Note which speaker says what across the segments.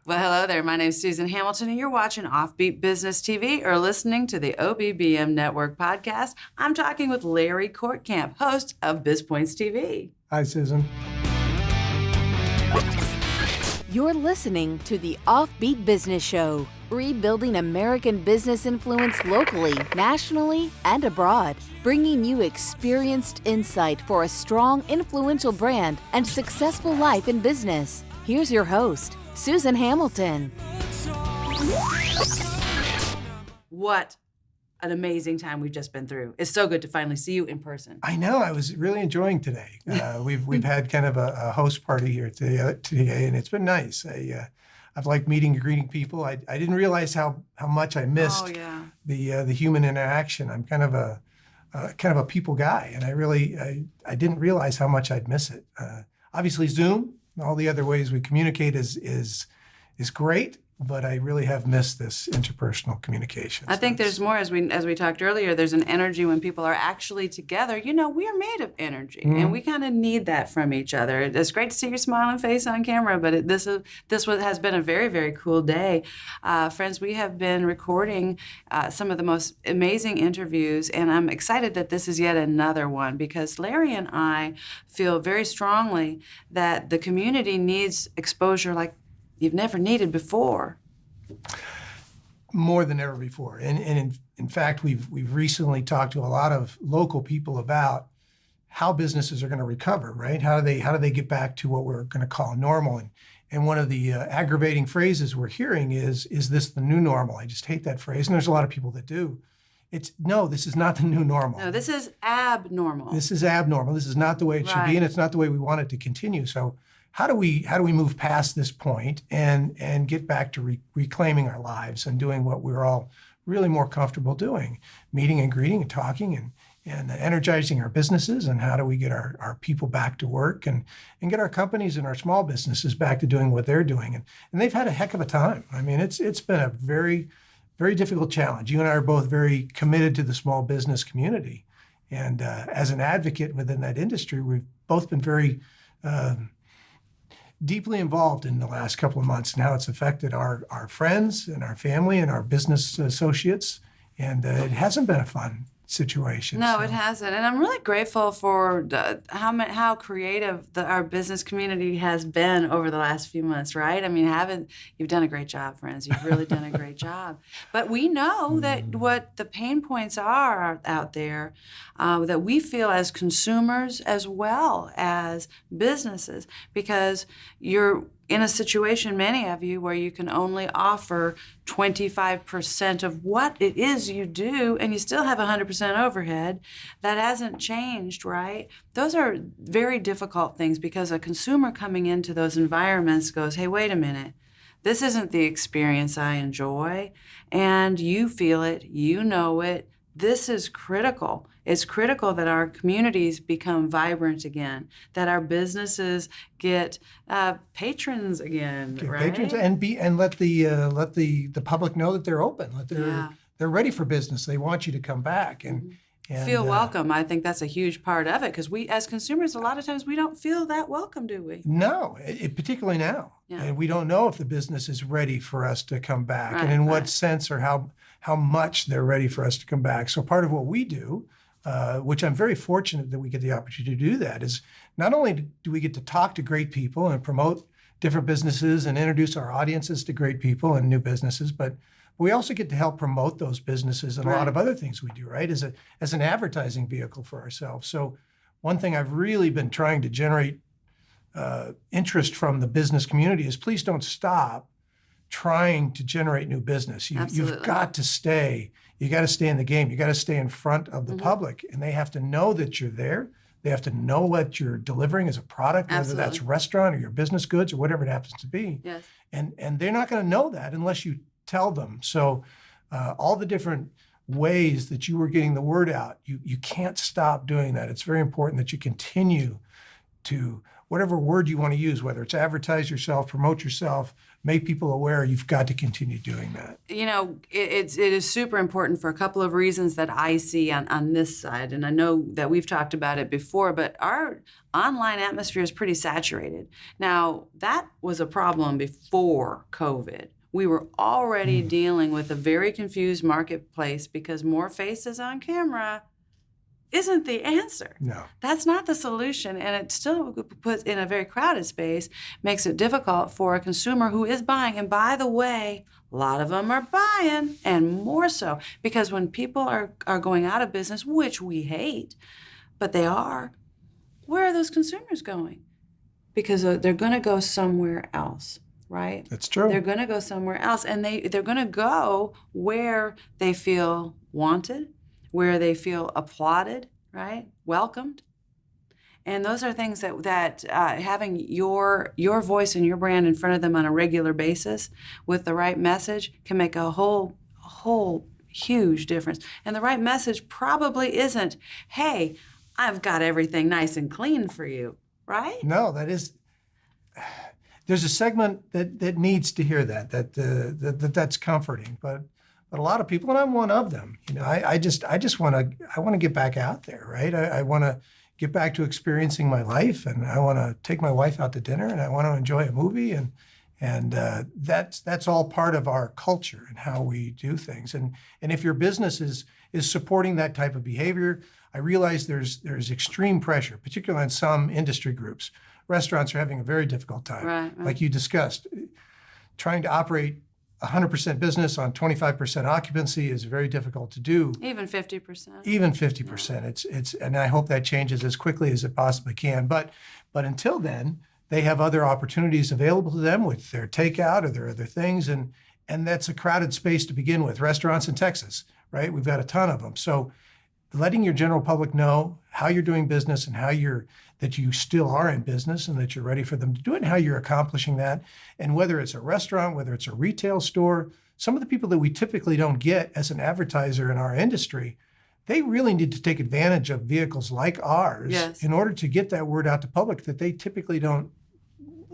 Speaker 1: Well, hello there. My name is Susan Hamilton, and you're watching Offbeat Business TV or listening to the OBBM Network podcast. I'm talking with Larry Courtcamp, host of BizPoints TV.
Speaker 2: Hi, Susan.
Speaker 3: You're listening to the Offbeat Business Show, rebuilding American business influence locally, nationally, and abroad, bringing you experienced insight for a strong, influential brand and successful life in business. Here's your host, Susan Hamilton.
Speaker 1: What an amazing time we've just been through. It's so good to finally see you in person.
Speaker 2: I know. I was really enjoying today. We've had kind of a host party here today, and it's been nice. I've liked meeting and greeting people. I didn't realize how much I missed the human interaction. I'm kind of a people guy, and I didn't realize how much I'd miss it. Obviously, Zoom and all the other ways we communicate is great. But I really have missed this interpersonal communication.
Speaker 1: I think there's more, as we talked earlier, there's an energy when people are actually together. You know, we are made of energy, and we kind of need that from each other. It's great to see your smiling face on camera, but this has been a very, very cool day. Friends, we have been recording some of the most amazing interviews, and I'm excited that this is yet another one because Larry and I feel very strongly that the community needs exposure like you've never needed before.
Speaker 2: More than ever before. And in fact, we've recently talked to a lot of local people about how businesses are going to recover, right? How do they get back to what we're going to call normal? And one of the aggravating phrases we're hearing is this the new normal? I just hate that phrase. And there's a lot of people that do. No, this is not the new normal.
Speaker 1: No, this is abnormal.
Speaker 2: This is abnormal. This is not the way it should be, and it's not the way we want it to continue. So how do we move past this point and get back to reclaiming our lives and doing what we're all really more comfortable doing, meeting and greeting and talking and energizing our businesses, and how do we get our people back to work and get our companies and our small businesses back to doing what they're doing. And they've had a heck of a time. I mean, it's been a very, very difficult challenge. You and I are both very committed to the small business community. And as an advocate within that industry, we've both been very deeply involved in the last couple of months and how it's affected our friends and our family and our business associates. And it hasn't been a fun situation.
Speaker 1: No, it hasn't. And I'm really grateful for how creative our business community has been over the last few months, right? I mean, you've done a great job, friends. You've really done a great job. But we know that what the pain points are out there that we feel as consumers as well as businesses, because you're in a situation, many of you, where you can only offer 25% of what it is you do, and you still have 100% overhead. That hasn't changed, right? Those are very difficult things because a consumer coming into those environments goes, hey, wait a minute. This isn't the experience I enjoy, and you feel it, you know it. This is critical. It's critical that our communities become vibrant again, that our businesses get patrons again, right?
Speaker 2: Patrons and let the public know that they're open, they're ready for business. They want you to come back and
Speaker 1: feel welcome. I think that's a huge part of it because we, as consumers, a lot of times we don't feel that welcome, do we?
Speaker 2: No, particularly now. Yeah. And we don't know if the business is ready for us to come back and in what sense or how much they're ready for us to come back. So part of what we do, which I'm very fortunate that we get the opportunity to do that, is not only do we get to talk to great people and promote different businesses and introduce our audiences to great people and new businesses, but we also get to help promote those businesses and a lot of other things we do, right, as an advertising vehicle for ourselves. So one thing I've really been trying to generate interest from the business community is please don't stop trying to generate new business. You've got to stay. You got to stay in the game. You got to stay in front of the public, and they have to know that you're there. They have to know what you're delivering as a product, whether that's restaurant or your business goods or whatever it happens to be.
Speaker 1: Yes.
Speaker 2: And they're not going to know that unless you tell them. So all the different ways that you were getting the word out, you can't stop doing that. It's very important that you continue to, whatever word you want to use, whether it's advertise yourself, promote yourself, make people aware, you've got to continue doing that.
Speaker 1: You know, it is super important for a couple of reasons that I see on this side. And I know that we've talked about it before, but our online atmosphere is pretty saturated. Now, that was a problem before COVID. We were already dealing with a very confused marketplace because more faces on camera isn't the answer.
Speaker 2: No.
Speaker 1: That's not the solution, and it still puts in a very crowded space, makes it difficult for a consumer who is buying. And by the way, a lot of them are buying, and more so, because when people are going out of business, which we hate, but they are, where are those consumers going? Because they're going to go somewhere else, right?
Speaker 2: That's true.
Speaker 1: They're going to go somewhere else, and they're going to go where they feel wanted, where they feel applauded, right? Welcomed. And those are things that having your voice and your brand in front of them on a regular basis with the right message can make a whole huge difference. And the right message probably isn't, hey, I've got everything nice and clean for you, right?
Speaker 2: No, there's a segment that needs to hear that's comforting, but a lot of people, and I'm one of them, you know, I want to get back out there, right? I want to get back to experiencing my life, and I want to take my wife out to dinner, and I want to enjoy a movie, and that's all part of our culture and how we do things. And if your business is supporting that type of behavior, I realize there's extreme pressure, particularly on some industry groups. Restaurants are having a very difficult time,
Speaker 1: right.
Speaker 2: Like you discussed. Trying to operate 100% business on 25% occupancy is very difficult to do.
Speaker 1: Even 50%.
Speaker 2: Even 50%. It's and I hope that changes as quickly as it possibly can. But until then, they have other opportunities available to them with their takeout or their other things, and that's a crowded space to begin with. Restaurants in Texas, right? We've got a ton of them. So letting your general public know how you're doing business and that you still are in business and that you're ready for them to do it and how you're accomplishing that. And whether it's a restaurant, whether it's a retail store, some of the people that we typically don't get as an advertiser in our industry, they really need to take advantage of vehicles like ours in order to get that word out to public that they typically don't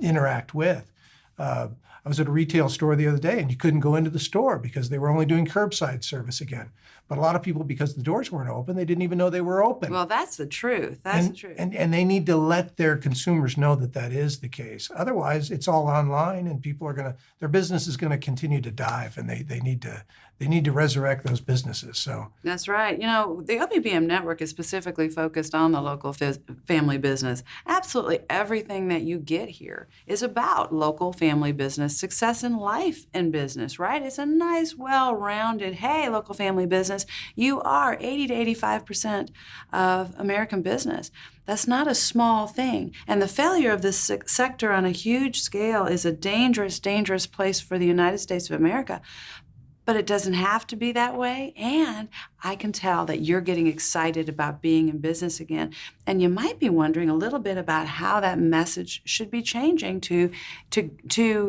Speaker 2: interact with. I was at a retail store the other day and you couldn't go into the store because they were only doing curbside service again. But a lot of people, because the doors weren't open, they didn't even know they were open.
Speaker 1: Well, that's the truth. That's the truth.
Speaker 2: And they need to let their consumers know that is the case. Otherwise, it's all online and people their business is going to continue to dive, and they need to resurrect those businesses. So
Speaker 1: that's right. You know, the OBBM network is specifically focused on the local family business. Absolutely everything that you get here is about local family business, success in life and business, right? It's a nice, well-rounded, hey, local family business, you are 80 to 85% of American business. That's not a small thing. And the failure of this sector on a huge scale is a dangerous, dangerous place for the United States of America. But it doesn't have to be that way. And I can tell that you're getting excited about being in business again. And you might be wondering a little bit about how that message should be changing to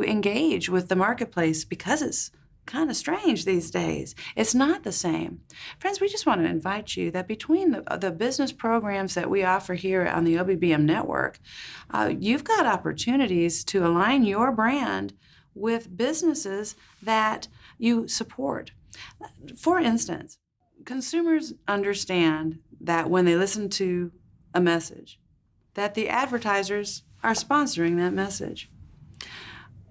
Speaker 1: engage with the marketplace, because it's kind of strange these days. It's not the same. Friends, we just want to invite you that between the business programs that we offer here on the OBBM network, you've got opportunities to align your brand with businesses that you support. For instance, consumers understand that when they listen to a message, that the advertisers are sponsoring that message.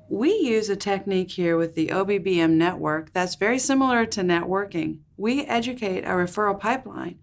Speaker 1: We use a technique here with the OBBM network that's very similar to networking. We educate our referral pipeline.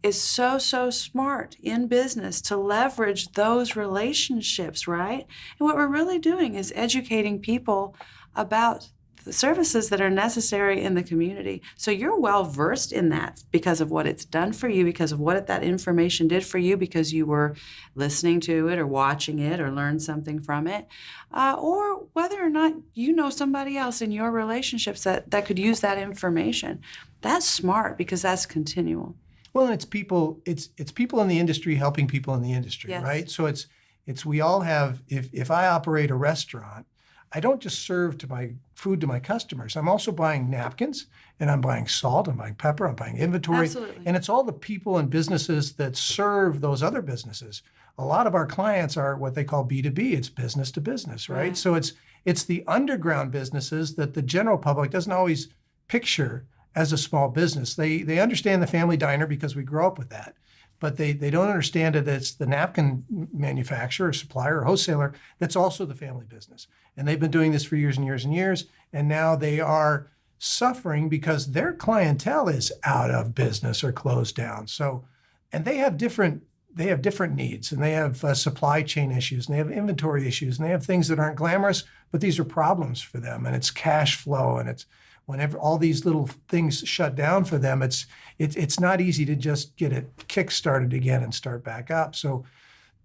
Speaker 1: It's so smart in business to leverage those relationships, right? And what we're really doing is educating people about the services that are necessary in the community. So you're well versed in that because of what it's done for you, because of what that information did for you, because you were listening to it or watching it or learned something from it, or whether or not you know somebody else in your relationships that could use that information. That's smart because that's continual.
Speaker 2: Well, and it's people in the industry helping people in the industry, right? So it's we all have, if I operate a restaurant, I don't just serve to my food to my customers. I'm also buying napkins, and I'm buying salt, I'm buying pepper, I'm buying inventory.
Speaker 1: Absolutely.
Speaker 2: And it's all the people and businesses that serve those other businesses. A lot of our clients are what they call B2B. It's business to business, right? So it's the underground businesses that the general public doesn't always picture as a small business. They understand the family diner because we grew up with that, but they don't understand that it's the napkin manufacturer, supplier, or wholesaler that's also the family business. And they've been doing this for years and years and years, and now they are suffering because their clientele is out of business or closed down. So, and they have different needs, and they have supply chain issues, and they have inventory issues, and they have things that aren't glamorous, but these are problems for them, and it's cash flow, and it's whenever all these little things shut down for them, it's not easy to just get it kick-started again and start back up. So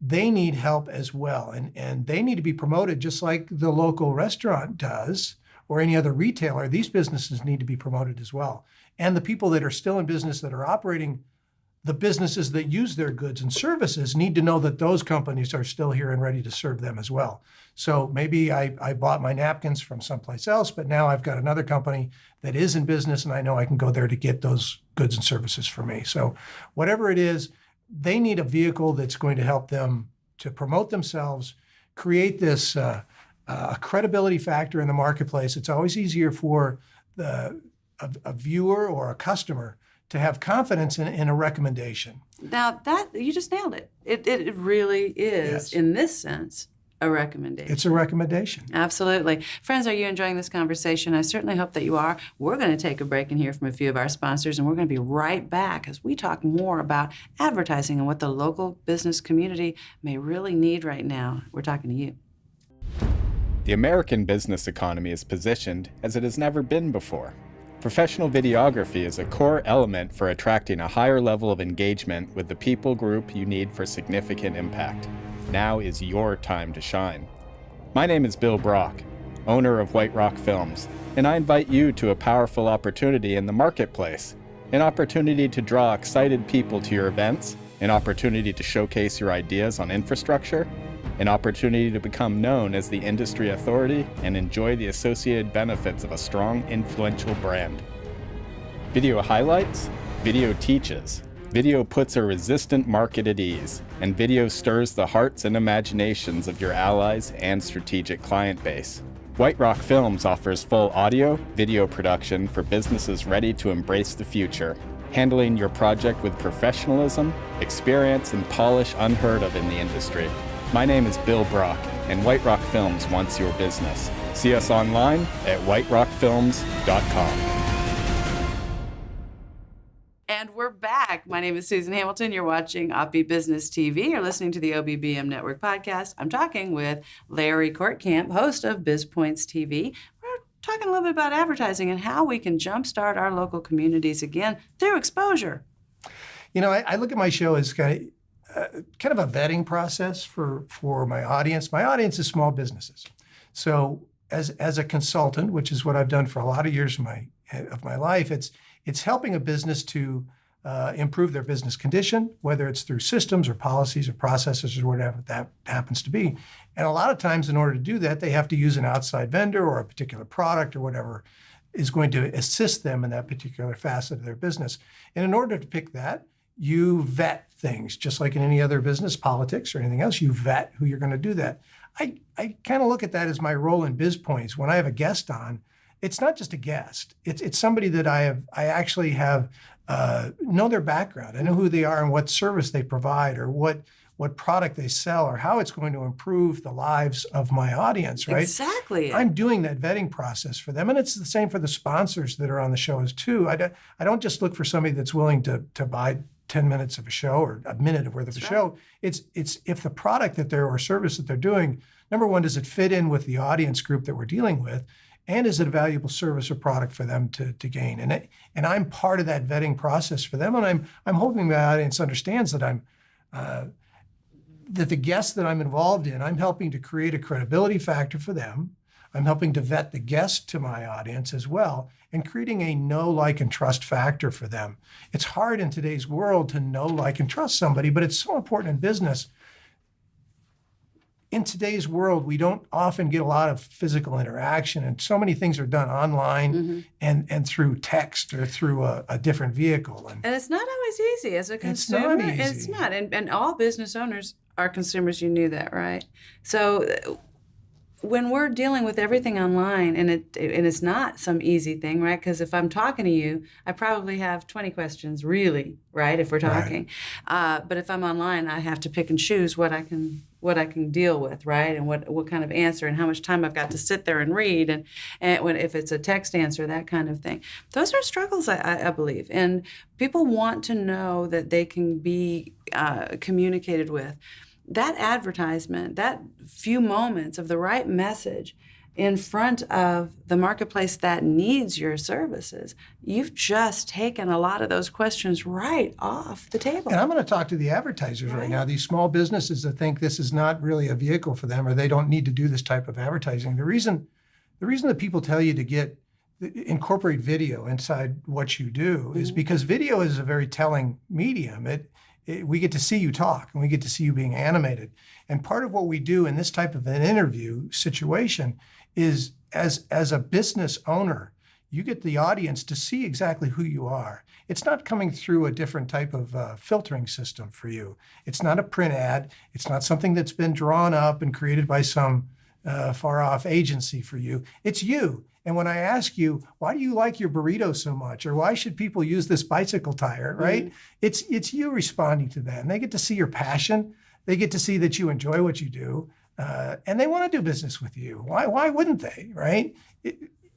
Speaker 2: they need help as well, and they need to be promoted just like the local restaurant does or any other retailer. These businesses need to be promoted as well. And the people that are still in business that are operating the businesses that use their goods and services need to know that those companies are still here and ready to serve them as well. So maybe I bought my napkins from someplace else, but now I've got another company that is in business, and I know I can go there to get those goods and services for me. So whatever it is, they need a vehicle that's going to help them to promote themselves, create this a credibility factor in the marketplace. It's always easier for a viewer or a customer to have confidence in a recommendation.
Speaker 1: Now that you just nailed it. It really is,
Speaker 2: Yes.
Speaker 1: in this sense, a recommendation.
Speaker 2: It's a recommendation.
Speaker 1: Absolutely. Friends, are you enjoying this conversation? I certainly hope that you are. We're going to take a break and hear from a few of our sponsors, and we're going to be right back as we talk more about advertising and what the local business community may really need right now. We're talking to you.
Speaker 4: The American business economy is positioned as it has never been before. Professional videography is a core element for attracting a higher level of engagement with the people group you need for significant impact. Now is your time to shine. My name is Bill Brock, owner of White Rock Films, and I invite you to a powerful opportunity in the marketplace, an opportunity to draw excited people to your events, an opportunity to showcase your ideas on infrastructure, an opportunity to become known as the industry authority and enjoy the associated benefits of a strong, influential brand. Video highlights, video teaches. Video puts a resistant market at ease, and video stirs the hearts and imaginations of your allies and strategic client base. White Rock Films offers full audio, video production for businesses ready to embrace the future, handling your project with professionalism, experience, and polish unheard of in the industry. My name is Bill Brock, and White Rock Films wants your business. See us online at whiterockfilms.com.
Speaker 1: And we're back. My name is Susan Hamilton. You're watching OffBeat Business TV. You're listening to the OBBM Network podcast. I'm talking with Larry Kortkamp, host of BizPoints TV. We're talking a little bit about advertising and how we can jumpstart our local communities again through exposure.
Speaker 2: You know, I look at my show as kind of a vetting process for my audience. My audience is small businesses. So as a consultant, which is what I've done for a lot of years of my life, it's helping a business to improve their business condition, whether it's through systems or policies or processes or whatever that happens to be. And a lot of times in order to do that, they have to use an outside vendor or a particular product or whatever is going to assist them in that particular facet of their business. And in order to pick that, you vet things, just like in any other business, politics or anything else, you vet who you're going to do that. I kind of look at that as my role in BizPoints. When I have a guest on, it's not just a guest. It's somebody that I actually have know their background. I know who they are and what service they provide or what product they sell or how it's going to improve the lives of my audience, right?
Speaker 1: Exactly.
Speaker 2: I'm doing that vetting process for them. And it's the same for the sponsors that are on the show as too. I don't just look for somebody that's willing to buy 10 minutes of a show or a minute worth of a show. It's if the product that they're or service that they're doing, number one, does it fit in with the audience group that we're dealing with? And is it a valuable service or product for them to gain? And I'm part of that vetting process for them. And I'm hoping my audience understands that that the guests that I'm involved in, I'm helping to create a credibility factor for them. I'm helping to vet the guest to my audience as well, and creating a know, like, and trust factor for them. It's hard in today's world to know, like, and trust somebody, but it's so important in business. in today's world, we don't often get a lot of physical interaction, and so many things are done online and through text or through a different vehicle.
Speaker 1: And it's not always easy as a consumer.
Speaker 2: It's not easy.
Speaker 1: It's not. And all business owners are consumers. You knew that, right? So when we're dealing with everything online, and it's not some easy thing, right? Because if I'm talking to you, I probably have 20 questions, really, right? If we're talking, but if I'm online, I have to pick and choose what I can deal with, right? And what kind of answer, and how much time I've got to sit there and read, and if it's a text answer, that kind of thing. Those are struggles, I believe, and people want to know that they can be communicated with. That advertisement, that few moments of the right message in front of the marketplace that needs your services, you've just taken a lot of those questions right off the table.
Speaker 2: And I'm going to talk to the advertisers right now, these small businesses that think this is not really a vehicle for them, or they don't need to do this type of advertising. The reason that people tell you to incorporate video inside what you do is because video is a very telling medium. We get to see you talk, and we get to see you being animated. And part of what we do in this type of an interview situation is, as a business owner, you get the audience to see exactly who you are. It's not coming through a different type of filtering system for you. It's not a print ad. It's not something that's been drawn up and created by some far-off agency for you. It's you. And when I ask you, why do you like your burrito so much? Or why should people use this bicycle tire, right? It's you responding to that. And they get to see your passion. They get to see that you enjoy what you do. And they want to do business with you. Why wouldn't they, right?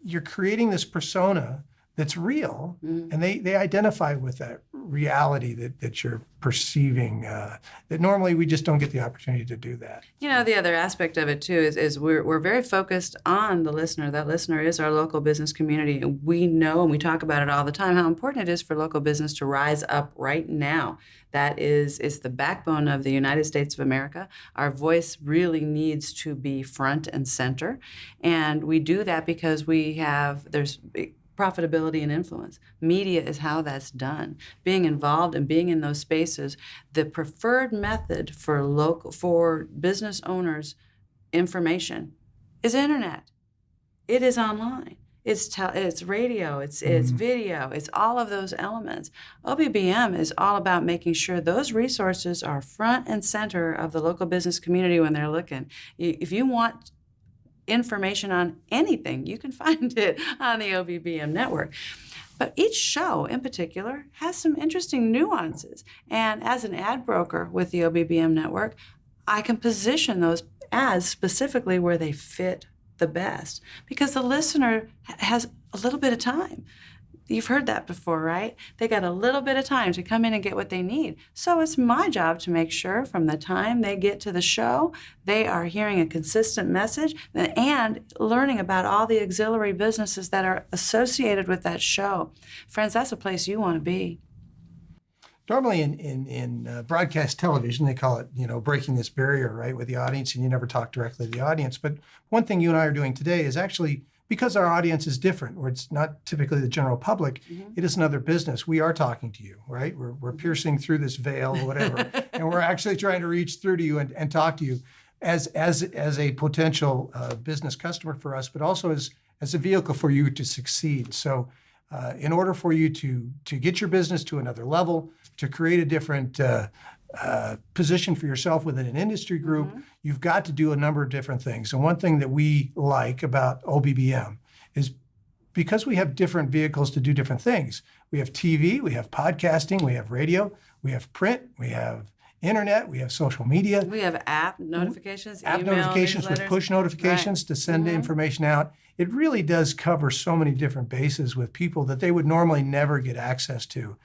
Speaker 2: You're creating this persona that's real, and they identify with that reality that you're perceiving, that normally we just don't get the opportunity to do that.
Speaker 1: You know, the other aspect of it too is we're very focused on the listener. That listener is our local business community. And we know, and we talk about it all the time, how important it is for local business to rise up right now. That is the backbone of the United States of America. Our voice really needs to be front and center. And we do that because there's profitability and influence. Media is how that's done. Being involved and being in those spaces, the preferred method for business owners' information is internet. It is online. It's radio, it's video, it's all of those elements. OBBM is all about making sure those resources are front and center of the local business community when they're looking. If you want information on anything, you can find it on the OBBM network. But each show in particular has some interesting nuances. And as an ad broker with the OBBM network, I can position those ads specifically where they fit the best, because the listener has a little bit of time. You've heard that before, right? They got a little bit of time to come in and get what they need. So it's my job to make sure from the time they get to the show, they are hearing a consistent message and learning about all the auxiliary businesses that are associated with that show. Friends, that's a place you want to be.
Speaker 2: Normally in broadcast television, they call it, breaking this barrier, right, with the audience, and you never talk directly to the audience. But one thing you and I are doing today is actually, because our audience is different, where it's not typically the general public, it is another business. We are talking to you, right? We're piercing through this veil or whatever, and we're actually trying to reach through to you and talk to you as a potential business customer for us, but also as a vehicle for you to succeed. So in order for you to get your business to another level, to create a different position for yourself within an industry group, you've got to do a number of different things. And one thing that we like about OBBM is, because we have different vehicles to do different things. We have TV, we have podcasting, we have radio, we have print, we have internet, we have social media.
Speaker 1: We have app notifications,
Speaker 2: app
Speaker 1: email,
Speaker 2: notifications with push notifications to send information out. It really does cover so many different bases with people that they would normally never get access to,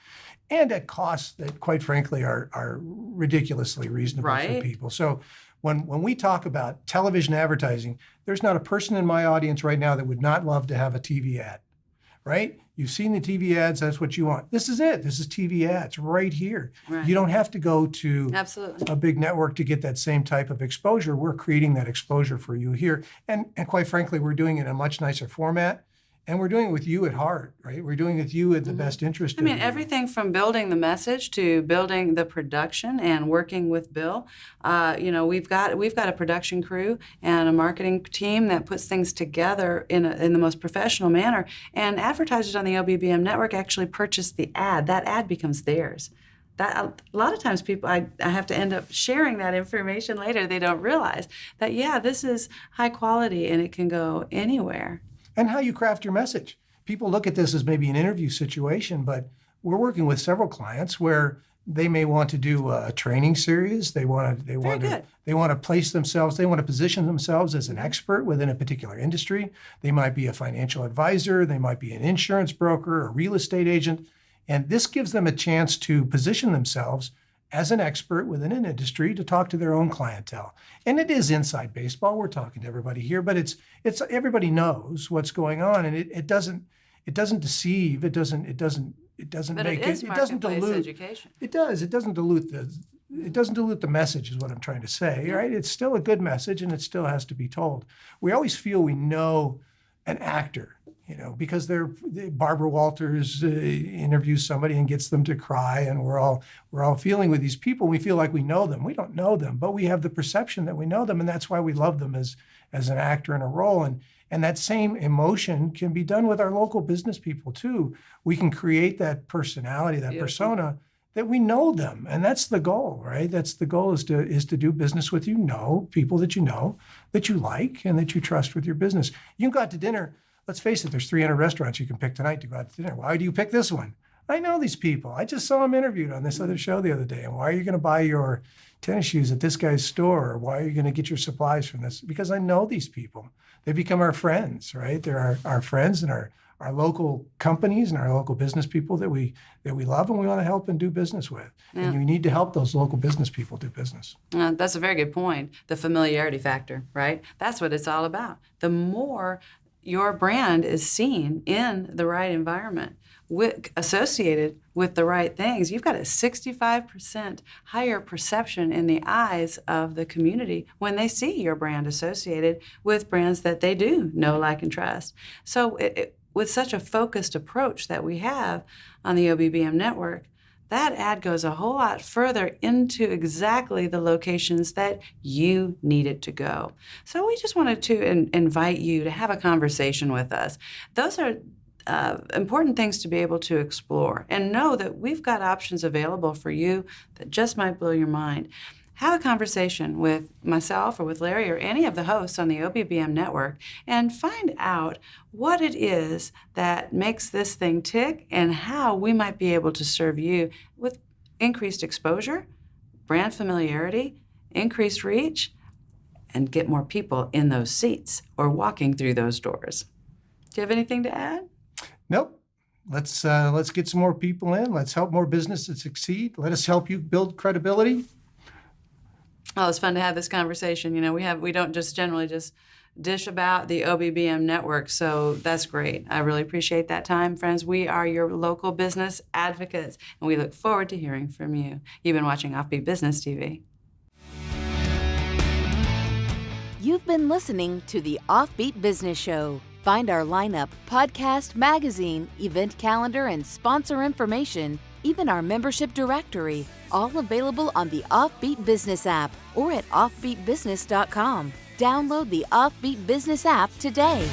Speaker 2: and at costs that, quite frankly, are ridiculously reasonable for people. So when we talk about television advertising, there's not a person in my audience right now that would not love to have a TV ad, right? You've seen the TV ads, that's what you want. This is it. This is TV ads right here. Right. You don't have to go to a big network to get that same type of exposure. We're creating that exposure for you here. And quite frankly, we're doing it in a much nicer format. And we're doing it with you at heart, right? We're doing it with you at the best interest of you.
Speaker 1: Everything from building the message to building the production and working with Bill. We've got a production crew and a marketing team that puts things together in the most professional manner. And advertisers on the OBBM network actually purchase the ad. That ad becomes theirs. That a lot of times people, I have to end up sharing that information later. They don't realize that, this is high quality and it can go anywhere.
Speaker 2: And how you craft your message. People look at this as maybe an interview situation, but we're working with several clients where they may want to do a training series. They want to place themselves. They want to position themselves as an expert within a particular industry. They might be a financial advisor. They might be an insurance broker, a real estate agent, and this gives them a chance to position themselves as an expert within an industry to talk to their own clientele. And it is inside baseball. We're talking to everybody here, but it's everybody knows what's going on, and it doesn't deceive. It doesn't
Speaker 1: But
Speaker 2: make
Speaker 1: it is
Speaker 2: it doesn't
Speaker 1: marketplace
Speaker 2: dilute
Speaker 1: education.
Speaker 2: It does. It doesn't dilute the message is what I'm trying to say, right? It's still a good message and it still has to be told. We always feel we know an actor, because Barbara Walters interviews somebody and gets them to cry, and we're all feeling with these people. We feel like we know them. We don't know them, but we have the perception that we know them, and that's why we love them as an actor in a role. And that same emotion can be done with our local business people too. We can create that personality, that persona, that we know them, and that's the goal, right? That's the goal is to do business with people that you like, and that you trust with your business. You can go out to dinner. Let's face it, there's 300 restaurants you can pick tonight to go out to dinner. Why do you pick this one? I know these people. I just saw them interviewed on this other show the other day. And why are you going to buy your tennis shoes at this guy's store? Or why are you going to get your supplies from this? Because I know these people. They become our friends, right? They're our friends and our local companies and our local business people that we love and we want to help and do business with. Yeah. And you need to help those local business people do business.
Speaker 1: That's a very good point. The familiarity factor, right? That's what it's all about. The more your brand is seen in the right environment, associated with the right things, you've got a 65% higher perception in the eyes of the community when they see your brand associated with brands that they do know, like, and trust. So with such a focused approach that we have on the OBBM network, that ad goes a whole lot further into exactly the locations that you need it to go. So we just wanted to invite you to have a conversation with us. Those are important things to be able to explore, and know that we've got options available for you that just might blow your mind. Have a conversation with myself or with Larry or any of the hosts on the OBBM network and find out what it is that makes this thing tick and how we might be able to serve you with increased exposure, brand familiarity, increased reach, and get more people in those seats or walking through those doors. Do you have anything to add?
Speaker 2: Nope. Let's get some more people in. Let's help more businesses succeed. Let us help you build credibility.
Speaker 1: Oh, it's fun to have this conversation. We don't just generally just dish about the OBBM network, so that's great. I really appreciate that time, friends. We are your local business advocates, and we look forward to hearing from you. You've been watching OffBeat Business TV.
Speaker 3: You've been listening to the OffBeat Business Show. Find our lineup, podcast, magazine, event calendar, and sponsor information, even our membership directory, all available on the OffBeat Business app or at offbeatbusiness.com. Download the OffBeat Business app today.